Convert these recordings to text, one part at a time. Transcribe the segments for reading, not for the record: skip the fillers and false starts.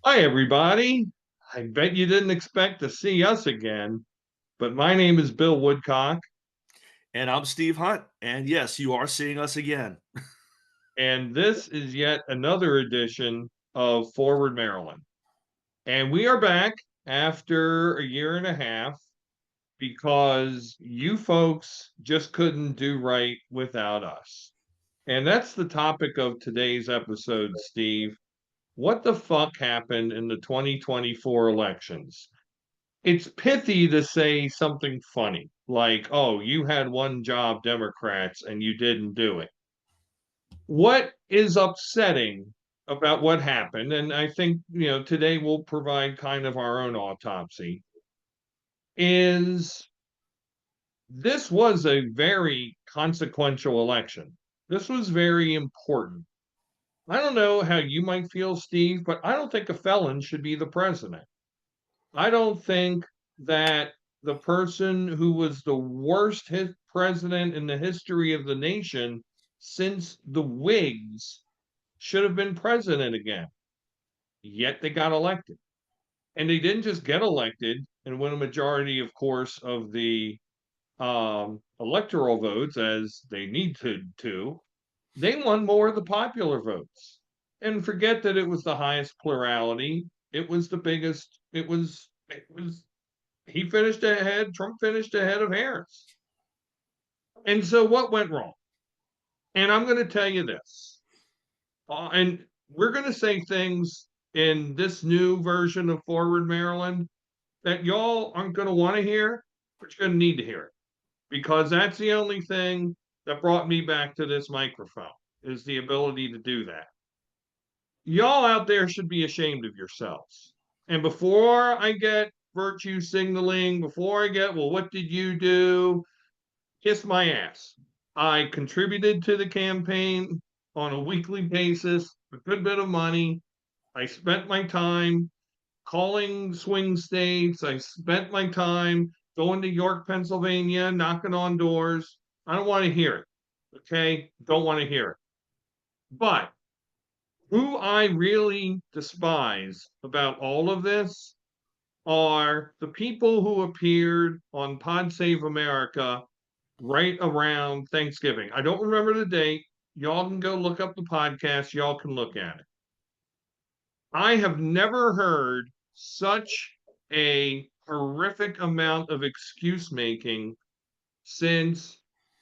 Hi, everybody. I bet you didn't expect to see us again, but my name is Bill Woodcock, And I'm Steve Hunt. And yes, you are seeing us again. and this is yet another edition of Forward Maryland. And we are back after a year and a half because you folks just couldn't do right without us. And that's the topic of today's episode, Steve. What the fuck happened in the 2024 elections? It's pithy to say something funny, like, oh, you had one job, Democrats, and you didn't do it. What is upsetting about what happened, and I think, today we'll provide kind of our own autopsy, is this was a very consequential election. This was very important. I don't know how you might feel, Steve, but I don't think a felon should be the president. I don't think that the person who was the worst president in the history of the nation since the Whigs should have been president again. Yet they got elected. And they didn't just get elected and win a majority, of course, of the electoral votes as they need to. They won more of the popular votes. And forget that it was the highest plurality. It was the biggest. It was he finished ahead, Trump finished ahead of Harris. And so what went wrong? And I'm going to tell you this. And we're going to say things in this new version of Forward Maryland that y'all aren't going to want to hear, but you're going to need to hear it because that's the only thing that brought me back to this microphone is the ability to do that. Y'all out there should be ashamed of yourselves. And before I get virtue signaling, before I get, well, what did you do? Kiss my ass. I contributed to the campaign on a weekly basis, a good bit of money. I spent my time calling swing states. I spent my time going to York, Pennsylvania, knocking on doors. I don't want to hear it. Okay. Don't want to hear it. But who I really despise about all of this are the people who appeared on Pod Save America right around Thanksgiving. I don't remember the date. Y'all can go look up the podcast. Y'all can look at it. I have never heard such a horrific amount of excuse making since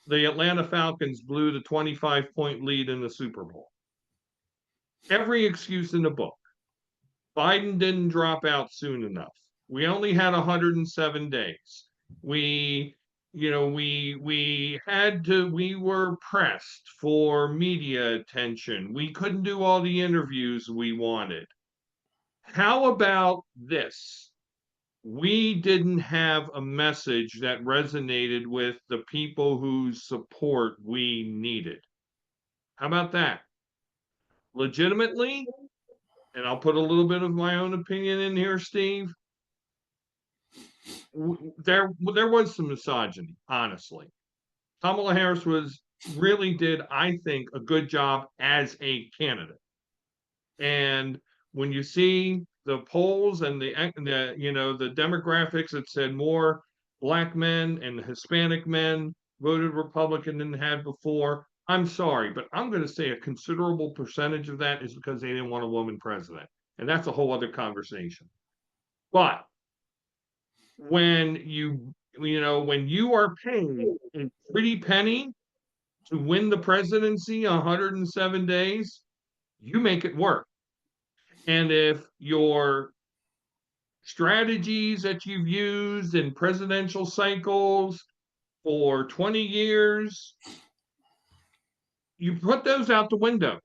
the Atlanta Falcons blew the 25-point lead in the Super Bowl. Every excuse in the book. Biden didn't drop out soon enough. We only had 107 days. We, we were pressed for media attention. We couldn't do all the interviews we wanted. How about this? We didn't have a message that resonated with the people whose support we needed. How about that? Legitimately, and I'll put a little bit of my own opinion in here, Steve. There was some misogyny, honestly. Kamala Harris was really did, I think, a good job as a candidate. And when you see the polls and the demographics that said more black men and Hispanic men voted Republican than had before, I'm sorry, but I'm going to say a considerable percentage of that is because they didn't want a woman president, and that's a whole other conversation. But when you are paying a pretty penny to win the presidency 107 days, you make it work. And if your strategies that you've used in presidential cycles for 20 years, you put those out the window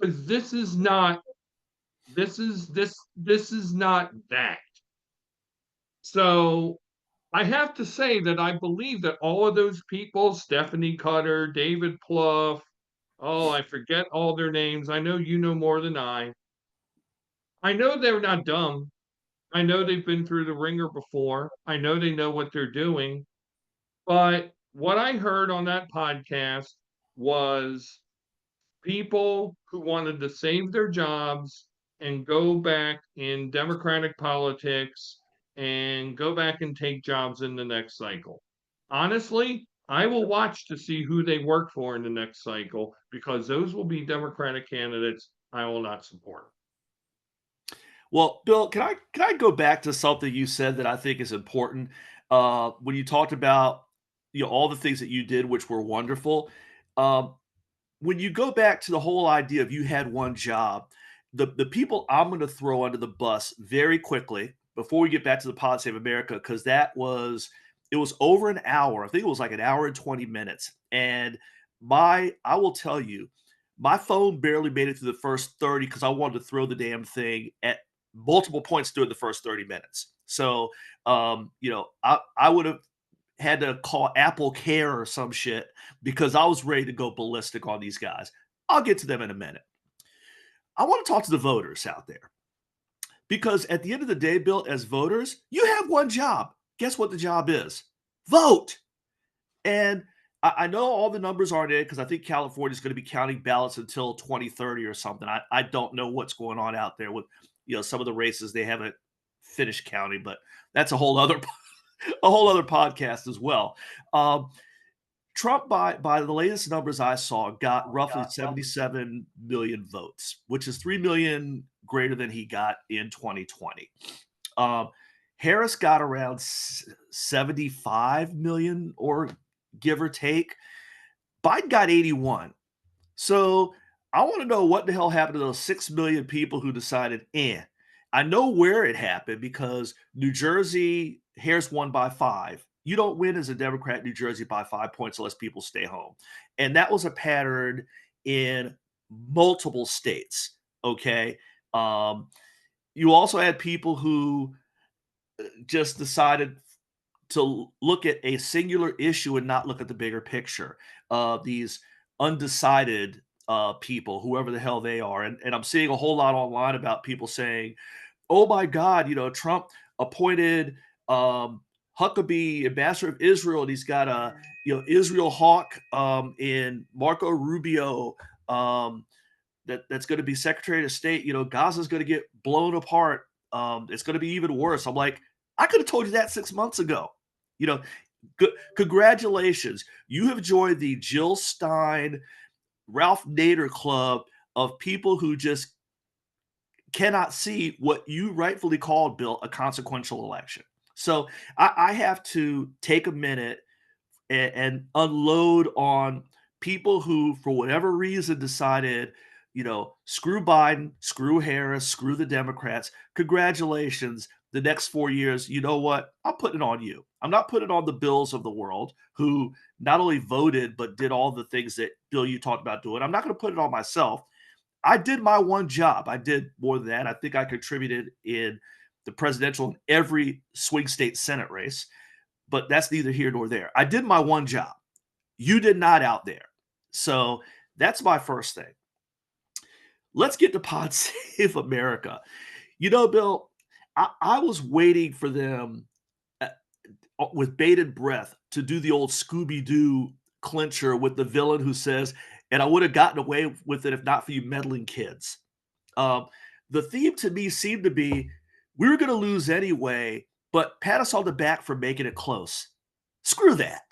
because this is not that. So I have to say that I believe that all of those people, Stephanie Cutter, David Plouffe, oh, I forget all their names. I know you know more than I. I know they're not dumb. I know they've been through the ringer before. I know they know what they're doing. But what I heard on that podcast was people who wanted to save their jobs and go back in Democratic politics and go back and take jobs in the next cycle. Honestly, I will watch to see who they work for in the next cycle because those will be Democratic candidates I will not support. Well, Bill, can I go back to something you said that I think is important? When you talked about all the things that you did, which were wonderful. Um, when you go back to the whole idea of you had one job, the people I'm going to throw under the bus very quickly before we get back to the Pod Save America, because it was over an hour. I think it was like an hour and 20 minutes. And I will tell you, my phone barely made it through the first 30 because I wanted to throw the damn thing at multiple points during the first 30 minutes. So I would have had to call Apple Care or some shit because I was ready to go ballistic on these guys. I'll get to them in a minute. I want to talk to the voters out there because at the end of the day, Bill, as voters, you have one job. Guess what the job is? Vote. And I know all the numbers aren't in because I think California is going to be counting ballots until 2030 or something. I don't know what's going on out there with some of the races they haven't finished counting, but that's a whole other podcast as well. Trump, by the latest numbers I saw, got roughly 77 million votes, which is 3 million greater than he got in 2020. Um, Harris got around 75 million, or give or take. Biden got 81. So I want to know what the hell happened to those 6 million people who decided, I know where it happened because New Jersey, Harris won by 5. You don't win as a Democrat in New Jersey by 5 points unless people stay home. And that was a pattern in multiple states. Okay. You also had people who just decided to look at a singular issue and not look at the bigger picture. These undecided people, whoever the hell they are. And I'm seeing a whole lot online about people saying, oh my God, Trump appointed Huckabee ambassador of Israel, and he's got a Israel hawk in Marco Rubio that's going to be Secretary of State. Gaza's going to get blown apart. It's going to be even worse. I'm like, I could have told you that 6 months ago. Congratulations. You have joined the Jill Stein, Ralph Nader club of people who just cannot see what you rightfully called, Bill, a consequential election. So I have to take a minute and unload on people who, for whatever reason, decided, screw Biden, screw Harris, screw the Democrats. Congratulations. The next 4 years, you know what? I'm putting it on you. I'm not putting it on the Bills of the world who not only voted, but did all the things that, Bill, you talked about doing. I'm not going to put it on myself. I did my one job. I did more than that. I think I contributed in the presidential and every swing state Senate race, but that's neither here nor there. I did my one job. You did not out there. So that's my first thing. Let's get to Pod Save America. Bill, I was waiting for them with bated breath to do the old Scooby-Doo clincher with the villain who says, and I would have gotten away with it if not for you meddling kids. The theme to me seemed to be, we were going to lose anyway, but pat us on the back for making it close. Screw that.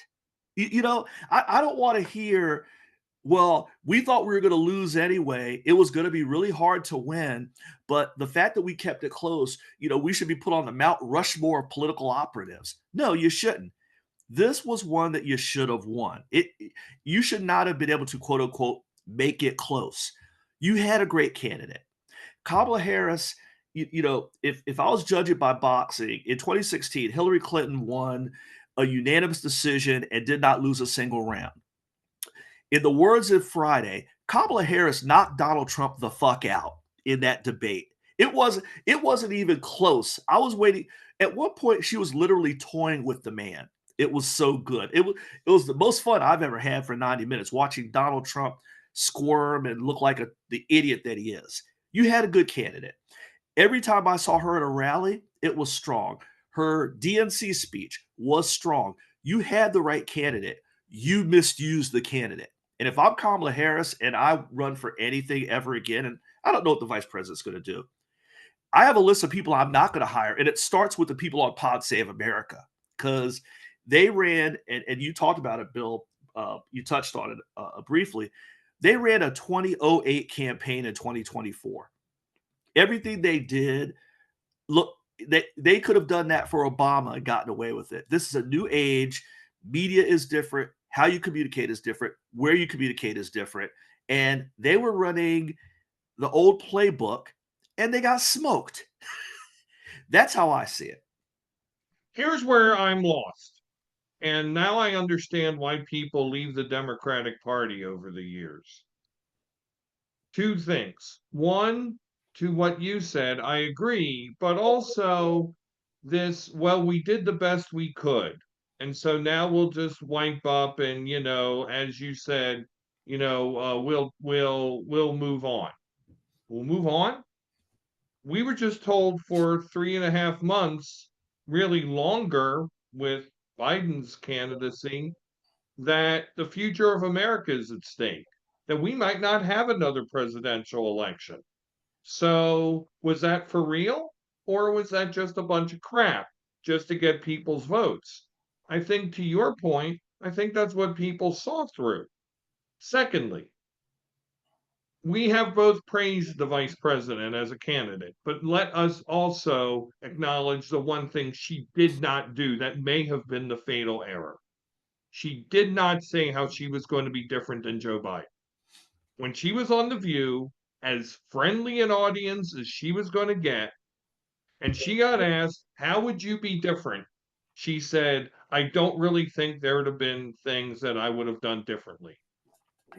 I don't want to hear, well, we thought we were going to lose anyway. It was going to be really hard to win. But the fact that we kept it close, we should be put on the Mount Rushmore of political operatives. No, you shouldn't. This was one that you should have won. You should not have been able to, quote unquote, make it close. You had a great candidate. Kamala Harris, if I was judging by boxing, in 2016, Hillary Clinton won a unanimous decision and did not lose a single round. In the words of Friday, Kamala Harris knocked Donald Trump the fuck out in that debate. It wasn't even close. I was waiting. At one point, she was literally toying with the man. It was so good. It was the most fun I've ever had for 90 minutes, watching Donald Trump squirm and look like the idiot that he is. You had a good candidate. Every time I saw her at a rally, it was strong. Her DNC speech was strong. You had the right candidate. You misused the candidate. And if I'm Kamala Harris and I run for anything ever again, and I don't know what the vice president's going to do. I have a list of people I'm not going to hire, and it starts with the people on Pod Save America because they ran, and you talked about it, Bill. You touched on it briefly. They ran a 2008 campaign in 2024. Everything they did, look, they could have done that for Obama and gotten away with it. This is a new age. Media is different. How you communicate is different. Where you communicate is different. And they were running the old playbook and they got smoked. That's how I see it. Here's where I'm lost. And now I understand why people leave the Democratic Party over the years. Two things. One, to what you said, I agree, but also this, well, we did the best we could. And so now we'll just wipe up and, as you said, we'll move on. We'll move on. We were just told for 3.5 months, really longer with Biden's candidacy, that the future of America is at stake, that we might not have another presidential election. So was that for real? Or was that just a bunch of crap just to get people's votes? I think to your point, I think that's what people saw through. Secondly, we have both praised the vice president as a candidate, but let us also acknowledge the one thing she did not do that may have been the fatal error. She did not say how she was going to be different than Joe Biden. When she was on The View, as friendly an audience as she was going to get, and she got asked, how would you be different? She said, I don't really think there would have been things that I would have done differently.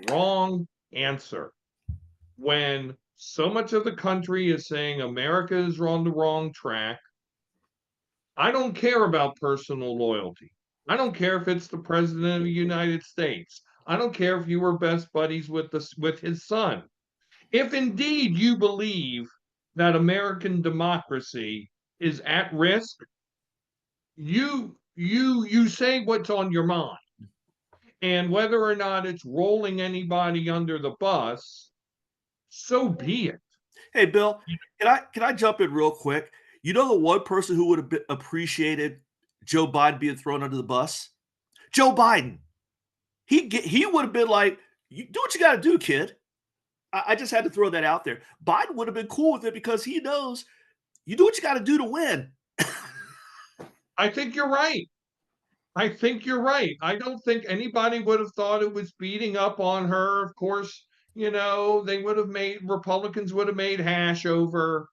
Wrong answer. When so much of the country is saying America is on the wrong track, I don't care about personal loyalty. I don't care if it's the president of the United States. I don't care if you were best buddies with his son. If indeed you believe that American democracy is at risk, you say what's on your mind. And whether or not it's rolling anybody under the bus, so be it. Hey, Bill, can I jump in real quick? You know the one person who would have appreciated Joe Biden being thrown under the bus? Joe Biden. He would have been like, you do what you got to do, kid. I just had to throw that out there. Biden would have been cool with it because he knows you do what you got to do to win. I think you're right. I think you're right. I don't think anybody would have thought it was beating up on her. Of course, they would have Republicans would have made hash over,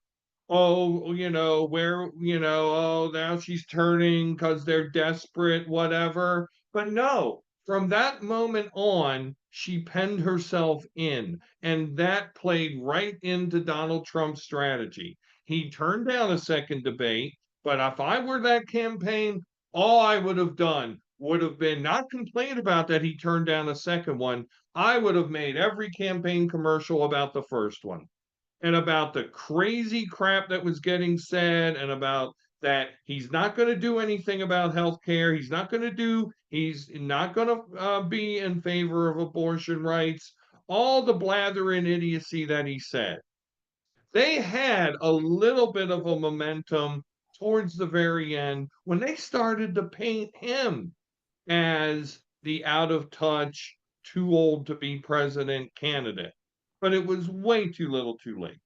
oh, oh, now she's turning because they're desperate, whatever. But no, from that moment on, she penned herself in, and that played right into Donald Trump's strategy. He turned down a second debate, but if I were that campaign, all I would have done would have been not complain about that he turned down a second one. I would have made every campaign commercial about the first one and about the crazy crap that was getting said and about that he's not going to do anything about health care. He's not going to be in favor of abortion rights, all the blather and idiocy that he said. They had a little bit of a momentum towards the very end when they started to paint him as the out of touch, too old to be president candidate. But it was way too little too late.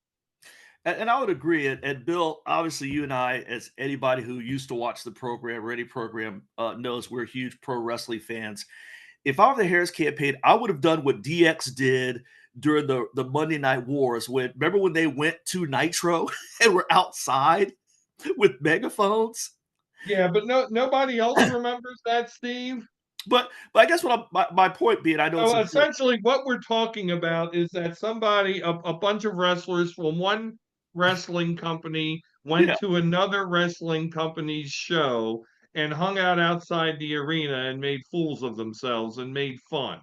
And I would agree. And Bill, obviously, you and I, as anybody who used to watch the program or any program knows, we're huge pro wrestling fans. If I were the Harris campaign, I would have done what DX did during the Monday Night Wars. Remember when they went to Nitro and were outside with megaphones? Yeah, but nobody else remembers that, Steve. But I guess my point being, I know. So essentially, what we're talking about is that a bunch of wrestlers from one wrestling company went to another wrestling company's show and hung out outside the arena and made fools of themselves and made fun.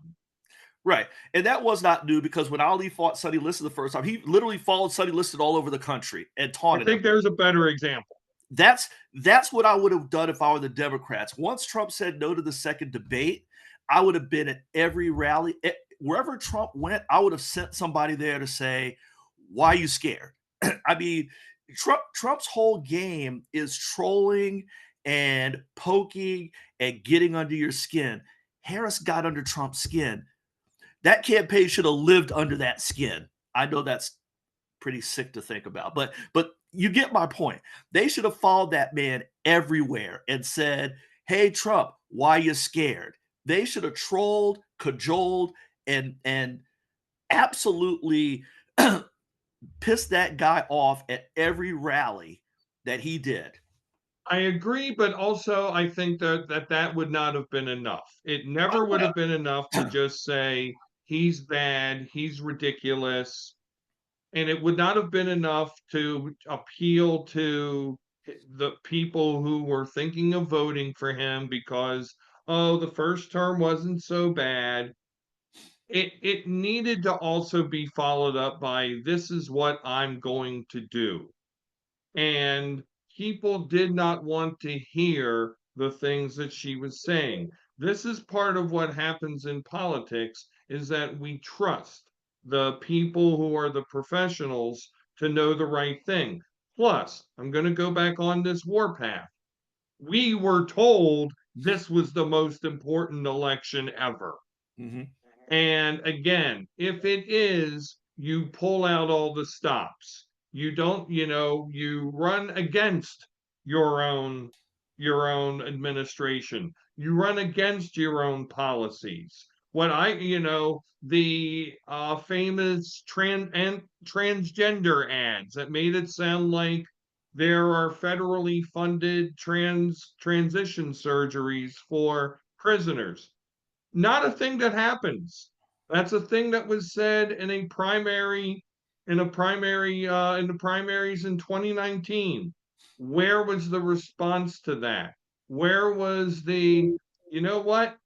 Right. And that was not new because when Ali fought Sonny Liston the first time, he literally followed Sonny Liston all over the country and taunted him. I think there's a better example. That's what I would have done if I were the Democrats. Once Trump said no to the second debate, I would have been at every rally. Wherever Trump went, I would have sent somebody there to say, why are you scared? I mean, Trump's whole game is trolling and poking and getting under your skin. Harris got under Trump's skin. That campaign should have lived under that skin. I know that's pretty sick to think about, but you get my point. They should have followed that man everywhere and said, "Hey Trump, why you scared?" They should have trolled, cajoled, and absolutely pissed that guy off at every rally that he did. I agree, but also I think that would not have been enough. It never would Well, have been enough to just say he's bad, he's ridiculous, and it would not have been enough to appeal to the people who were thinking of voting for him because, oh, the first term wasn't so bad. It needed to also be followed up by this is what I'm going to do. And people did not want to hear the things that she was saying. This is part of what happens in politics is that we trust the people who are the professionals to know the right thing. Plus, I'm going to go back on this warpath. We were told this was the most important election ever. mhm. And again, if it is, you pull out all the stops. You don't, you run against your own your own administration. You run against your own policies. The famous transgender ads that made it sound like there are federally funded transition surgeries for prisoners, not a thing that happens. That's a thing that was said in a primary, in the primaries in 2019. Where was the response to that? Where was you know what?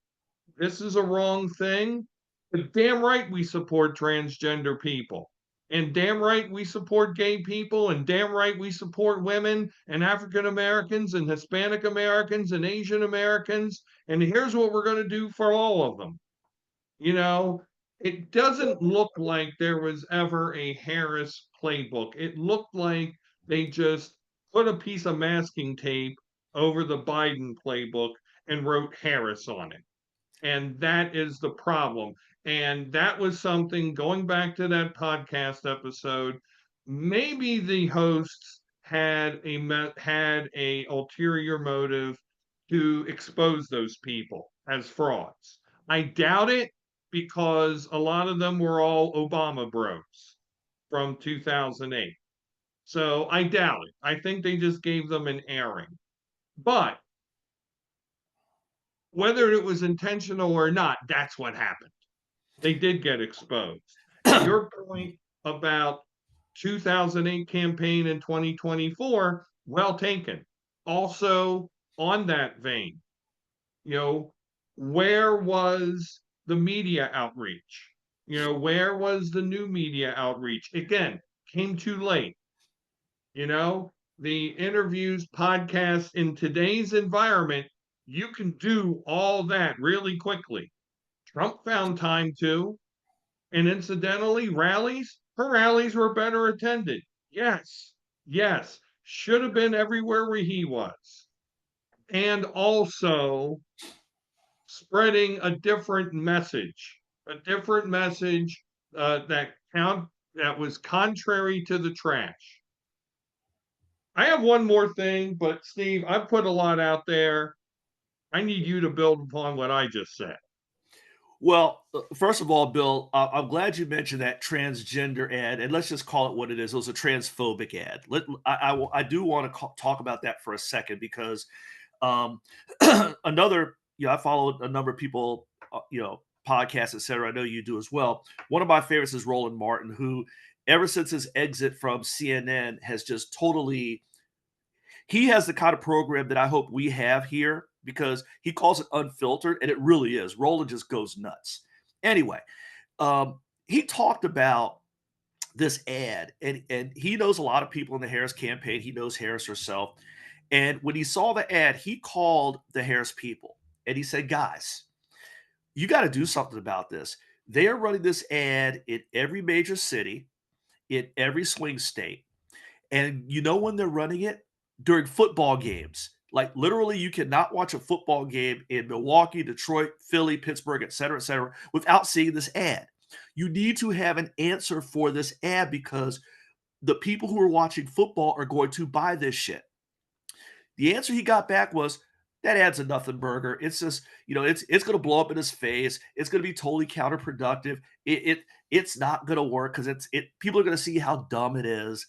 This is a wrong thing. But damn right we support transgender people. And damn right we support gay people. And damn right we support women and African Americans and Hispanic Americans and Asian Americans. And here's what we're going to do for all of them. You know, it doesn't look like there was ever a Harris playbook. It looked like they just put a piece of masking tape over the Biden playbook and wrote Harris on it. And that is the problem. And that was something going back to that podcast episode. Maybe the hosts had a ulterior motive to expose those people as frauds. I doubt it because a lot of them were all Obama bros from 2008. So I doubt it. I think they just gave them an airing. But whether it was intentional or not, that's what happened. They did get exposed. Your point about 2008 campaign in 2024, well taken. Also, on that vein, you know, where was the media outreach? Where was the new media outreach? Again, came too late. The interviews, podcasts in today's environment, you can do all that really quickly. Trump found time to, and incidentally, her rallies were better attended. Yes, yes, should have been everywhere where he was. And also spreading a different message that was contrary to the trash. I have one more thing, but Steve, I've put a lot out there. I need you to build upon what I just said. Well, first of all, Bill, I'm glad you mentioned that transgender ad, and let's just call it what it is. It was a transphobic ad. I do want to talk about that for a second because um, I followed a number of people, podcasts, etc. I know you do as well. One of my favorites is Roland Martin, who, ever since his exit from CNN, has just totally he has the kind of program that I hope we have here because he calls it unfiltered, and it really is. Roland just goes nuts. Anyway, he talked about this ad, and he knows a lot of people in the Harris campaign. He knows Harris herself. And when he saw the ad, he called the Harris people and he said, guys, you got to do something about this. They are running this ad in every major city. in every swing state. And you know when they're running it? During football games. Like, literally, you cannot watch a football game in Milwaukee, Detroit, Philly, Pittsburgh, et cetera, without seeing this ad. You need to have an answer for this ad because the people who are watching football are going to buy this shit. The answer he got back was, "That ad's a nothing burger. It's just, it's gonna blow up in his face. It's gonna be totally counterproductive. It's not gonna work because people are gonna see how dumb it is."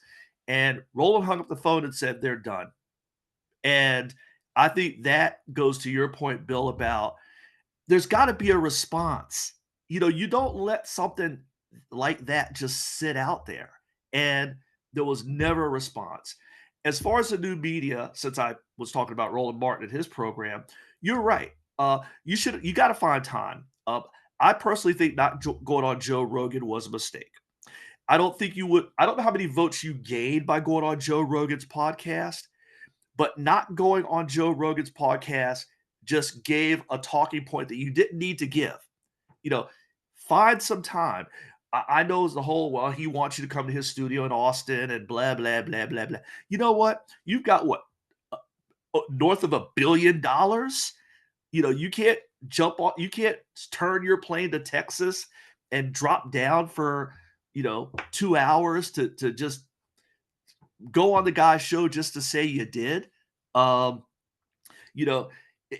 And Roland hung up the phone and said, "They're done." And I think that goes to your point, Bill, about there's got to be a response. You don't let something like that just sit out there. And there was never a response. As far as the new media, since I was talking about Roland Martin and his program, you're right. You got to find time. I personally think not going on Joe Rogan was a mistake. I don't think you would. I don't know how many votes you gained by going on Joe Rogan's podcast, but not going on Joe Rogan's podcast just gave a talking point that you didn't need to give. You know, find some time. I know it's the whole, well, he wants you to come to his studio in Austin and blah, blah, blah, blah, blah. You know what? You've got what? North of $1 billion? You can't jump on, you can't turn your plane to Texas and drop down for, 2 hours to just go on the guy's show just to say you did. Um, you know,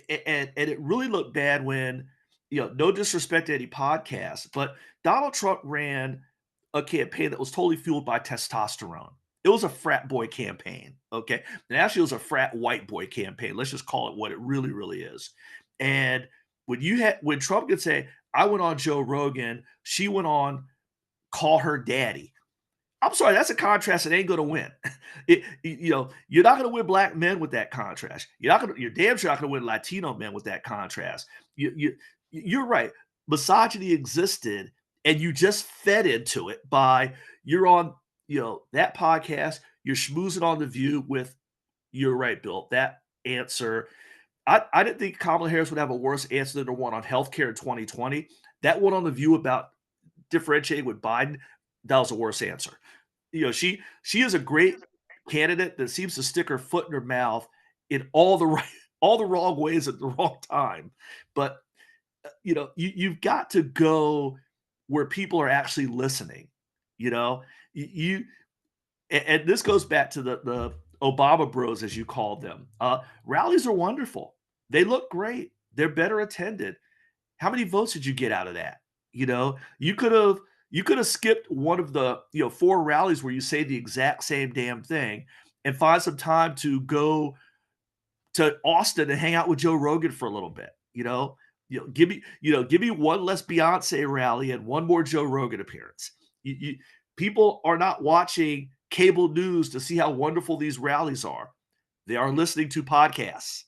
and it really looked bad when, no disrespect to any podcast, but Donald Trump ran a campaign that was totally fueled by testosterone. It was a frat boy campaign. Okay. And actually, it was a frat white boy campaign. Let's just call it what it really, really is. And when Trump could say, I went on Joe Rogan, she went on Call Her Daddy. I'm sorry, that's a contrast that ain't going to win. You're not going to win black men with that contrast. You're damn sure not going to win Latino men with that contrast. You're right. Misogyny existed, and you just fed into it by you're on, that podcast. You're schmoozing on the View with. You're right, Bill. That answer. I didn't think Kamala Harris would have a worse answer than the one on healthcare in 2020. That one on the View about differentiating with Biden. That was a worse answer. She is a great candidate that seems to stick her foot in her mouth in all the right, all the wrong ways at the wrong time. But you've got to go where people are actually listening. You know, you and this goes back to the Obama Bros, as you called them. Rallies are wonderful. They look great. They're better attended. How many votes did you get out of that? You could have skipped one of the 4 rallies where you say the exact same damn thing and find some time to go to Austin and hang out with Joe Rogan for a little bit. Give me one less Beyonce rally and one more Joe Rogan appearance. People are not watching cable news to see how wonderful these rallies are. They are listening to podcasts.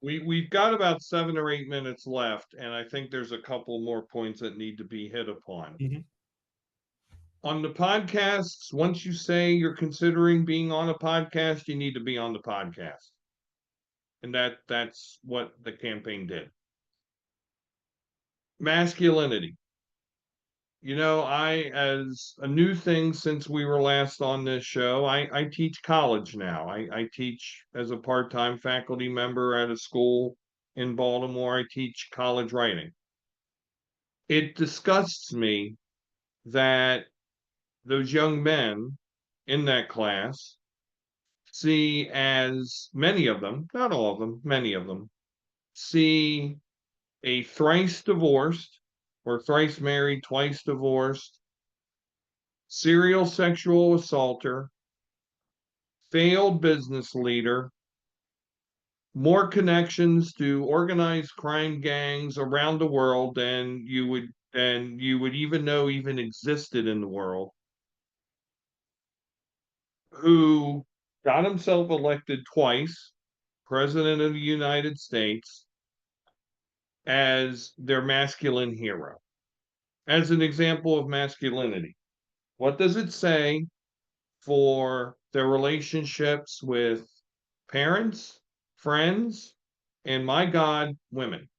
We've got about 7 or 8 minutes left, and I think there's a couple more points that need to be hit upon. Mhm. On the podcasts, once you say you're considering being on a podcast, you need to be on the podcast. And that's what the campaign did. Masculinity. As a new thing since we were last on this show, I teach college now. I teach as a part-time faculty member at a school in Baltimore. I teach college writing. It disgusts me that those young men in that class see, as many of them, not all of them, many of them, see a thrice divorced or thrice married, twice divorced, serial sexual assaulter, failed business leader, more connections to organized crime gangs around the world than you would even know even existed in the world, who got himself elected twice, president of the United States, as their masculine hero, as an example of masculinity. What does it say for their relationships with parents, friends, and my God, women?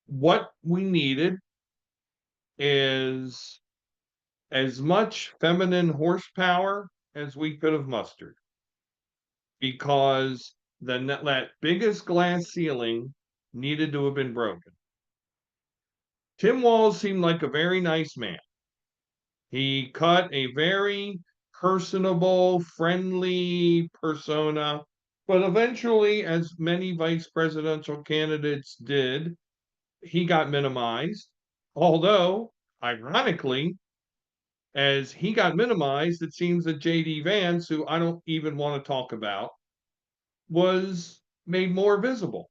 What we needed is as much feminine horsepower as we could have mustered because that biggest glass ceiling needed to have been broken. Tim Walz seemed like a very nice man. He cut a very personable, friendly persona, but eventually, as many vice presidential candidates did, he got minimized. Although, ironically, as he got minimized, it seems that J.D. Vance, who I don't even want to talk about, was made more visible.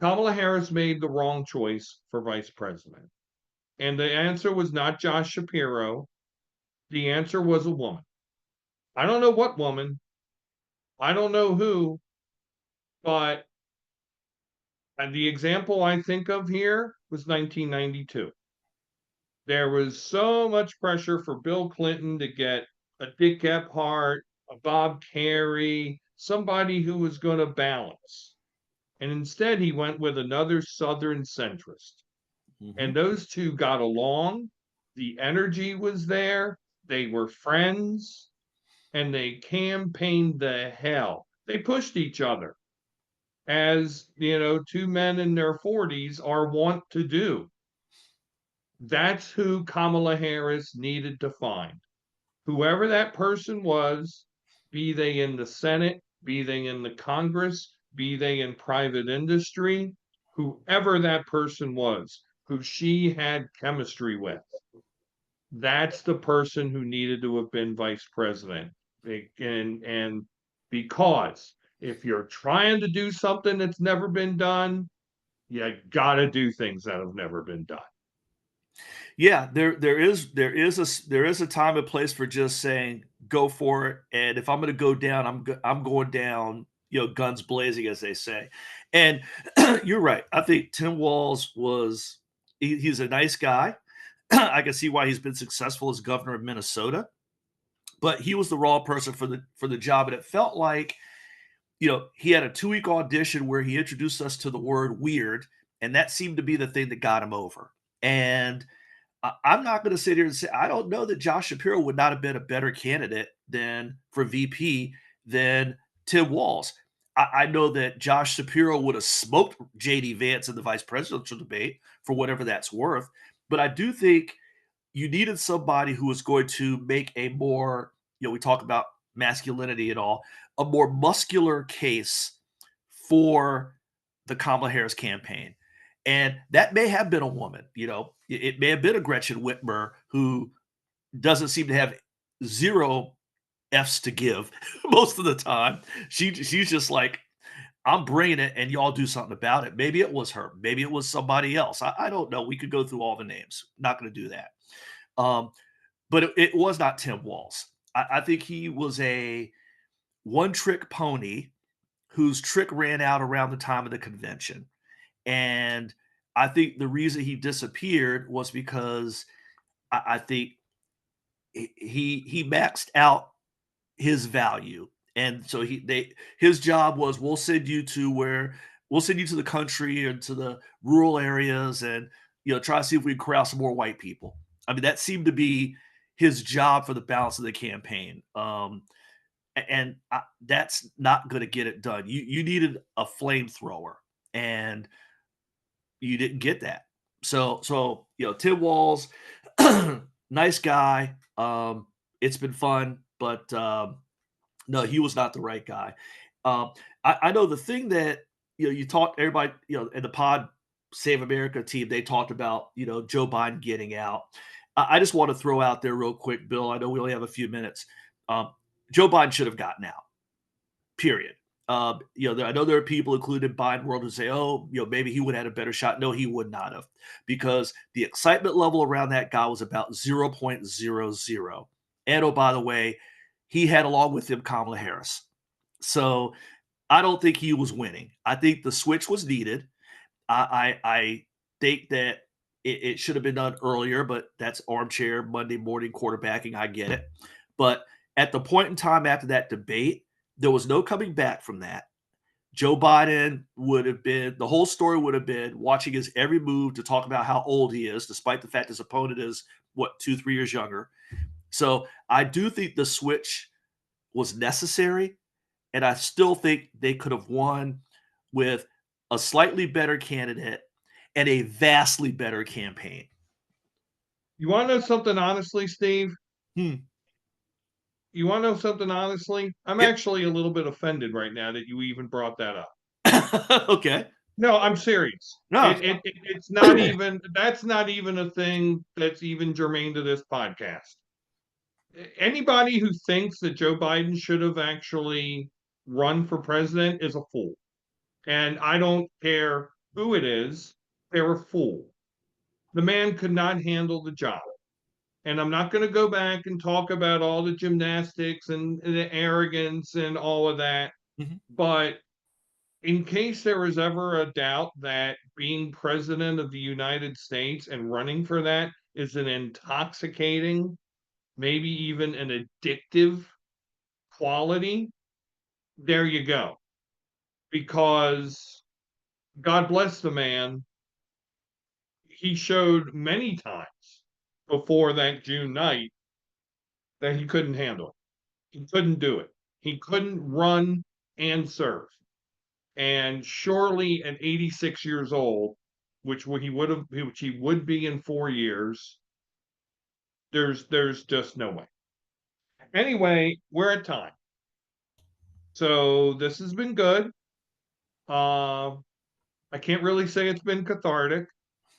Kamala Harris made the wrong choice for vice president. And the answer was not Josh Shapiro. The answer was a woman. I don't know what woman, I don't know who, but the example I think of here was 1992. There was so much pressure for Bill Clinton to get a Dick Gephardt, a Bob Kerrey, somebody who was going to balance. And instead, he went with another Southern centrist. Mhm. And those two got along. The energy was there. They were friends and they campaigned the hell. They pushed each other, as two men in their 40s are wont to do. That's who Kamala Harris needed to find. Whoever that person was, be they in the Senate, be they in the Congress, be they in private industry, whoever that person was, who she had chemistry with, that's the person who needed to have been vice president. And because if you're trying to do something that's never been done, you got to do things that have never been done. Yeah, there is a time and place for just saying go for it, and if I'm going to go down, I'm going down, guns blazing, as they say. And you're right. I think Tim Walz he's a nice guy. I can see why he's been successful as governor of Minnesota, but he was the wrong person for the job, and it felt like he had a 2 week audition where he introduced us to the word weird, and that seemed to be the thing that got him over. And I'm not going to sit here and say I don't know that Josh Shapiro would not have been a better candidate than for VP than Tim Walz. I know that Josh Shapiro would have smoked JD Vance in the vice presidential debate for whatever that's worth. But I do think you needed somebody who was going to make a more, we talk about masculinity and all, a more muscular case for the Kamala Harris campaign. And that may have been a woman, it may have been a Gretchen Whitmer who doesn't seem to have zero F's to give most of the time. She's just like, I'm bringing it and y'all do something about it. Maybe it was her. Maybe it was somebody else. I don't know. We could go through all the names. Not going to do that. Um, but it was not Tim Walz. I think he was a one trick pony whose trick ran out around the time of the convention. And I think the reason he disappeared was because I think he maxed out his value. And so his job was we'll send you to the country and to the rural areas and try to see if we can corral some more white people. I mean, that seemed to be his job for the balance of the campaign. And that's not going to get it done. You needed a flamethrower, and you didn't get that. So Tim Walz, nice guy. It's been fun, but no, he was not the right guy. Um, I know the thing that you talked everybody in the Pod Save America team, they talked about Joe Biden getting out. I just want to throw out there real quick, Bill. I know we only have a few minutes. Um, Joe Biden should have gotten out. Period. I know there are people, including Biden world, who say, "Oh, maybe he would have had a better shot." No, he would not have, because the excitement level around that guy was about 0.00. And oh, by the way, he had along with him Kamala Harris. So I don't think he was winning. I think the switch was needed. I think that it should have been done earlier, but that's armchair Monday morning quarterbacking. I get it. But at the point in time after that debate, there was no coming back from that. Joe Biden would have been, the whole story would have been watching his every move to talk about how old he is, despite the fact his opponent is, what, 2, 3 years younger. So I do think the switch was necessary. And I still think they could have won with a slightly better candidate and a vastly better campaign. You want to know something honestly, Steve? Hmm. You want to know something honestly? I'm Yep. actually a little bit offended right now that you even brought that up. Okay. No, I'm serious. No. It's not even, that's not even a thing that's even germane to this podcast. Anybody who thinks that Joe Biden should have actually run for president is a fool. And I don't care who it is, they're a fool. The man could not handle the job. And I'm not going to go back and talk about all the gymnastics and the arrogance and all of that. Mhm. But in case there was ever a doubt that being president of the United States and running for that is an intoxicating, maybe even an addictive quality, there you go. Because God bless the man, he showed many times before that June night that he couldn't handle it. He couldn't do it. He couldn't run and serve. And surely at 86 years old, which he would be in 4 years, there's just no way. Anyway, we're at time. So this has been good. Uh, I can't really say it's been cathartic.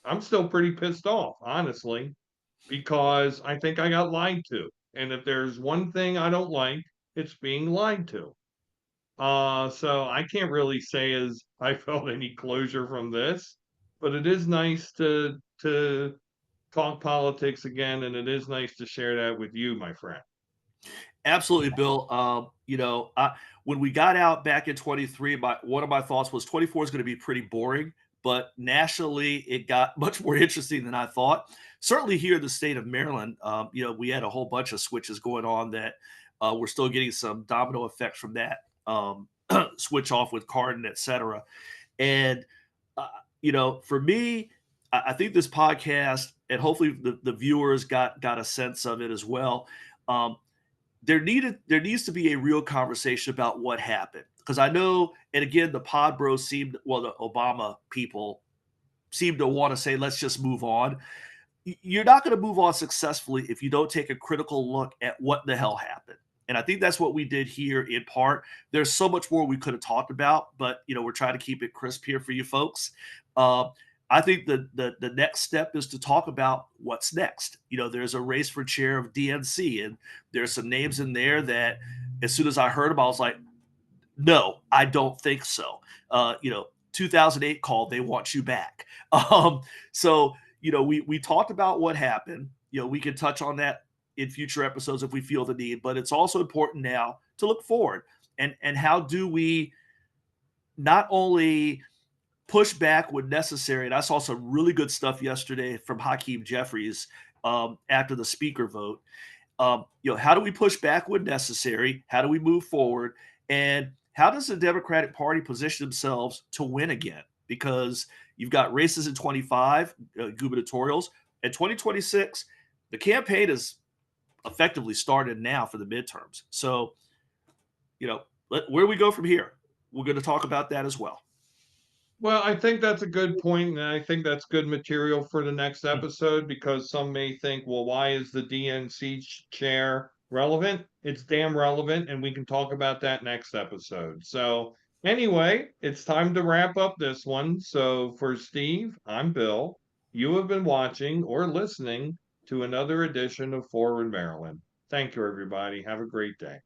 I'm still pretty pissed off, honestly, because I think I got lied to. And if there's one thing I don't like, it's being lied to. So I can't really say as I felt any closure from this, but it is nice to talk politics again, and it is nice to share that with you, my friend. Absolutely, Bill. When we got out back in 23, one of my thoughts was 24 is going to be pretty boring, but nationally it got much more interesting than I thought. Certainly here in the state of Maryland, we had a whole bunch of switches going on that we're still getting some domino effects from that switch off with Cardin, et cetera. And uh, for me, I think this podcast, and hopefully the viewers got a sense of it as well. Um, there needs to be a real conversation about what happened, because I know, and again, the pod bros the Obama people seem to want to say, let's just move on. You're not going to move on successfully if you don't take a critical look at what the hell happened. And I think that's what we did here in part. There's so much more we could have talked about, but we're trying to keep it crisp here for you folks. Uh, I think the next step is to talk about what's next. There's a race for chair of DNC, and there's some names in there that, as soon as I heard them, I was like, no, I don't think so. 2008 call, they want you back. So we talked about what happened. We can touch on that in future episodes if we feel the need, but it's also important now to look forward, and how do we not only push back when necessary. And I saw some really good stuff yesterday from Hakeem Jeffries after the speaker vote. How do we push back when necessary? How do we move forward? And how does the Democratic Party position themselves to win again? Because you've got races in 25, gubernatorials. At 2026, the campaign is effectively started now for the midterms. So, where do we go from here? We're going to talk about that as well. Well, I think that's a good point, and I think that's good material for the next episode because some may think, well, why is the DNC chair relevant? It's damn relevant, and we can talk about that next episode. So, anyway, it's time to wrap up this one. So, for Steve, I'm Bill. You have been watching or listening to another edition of Forward Maryland. Thank you, everybody. Have a great day.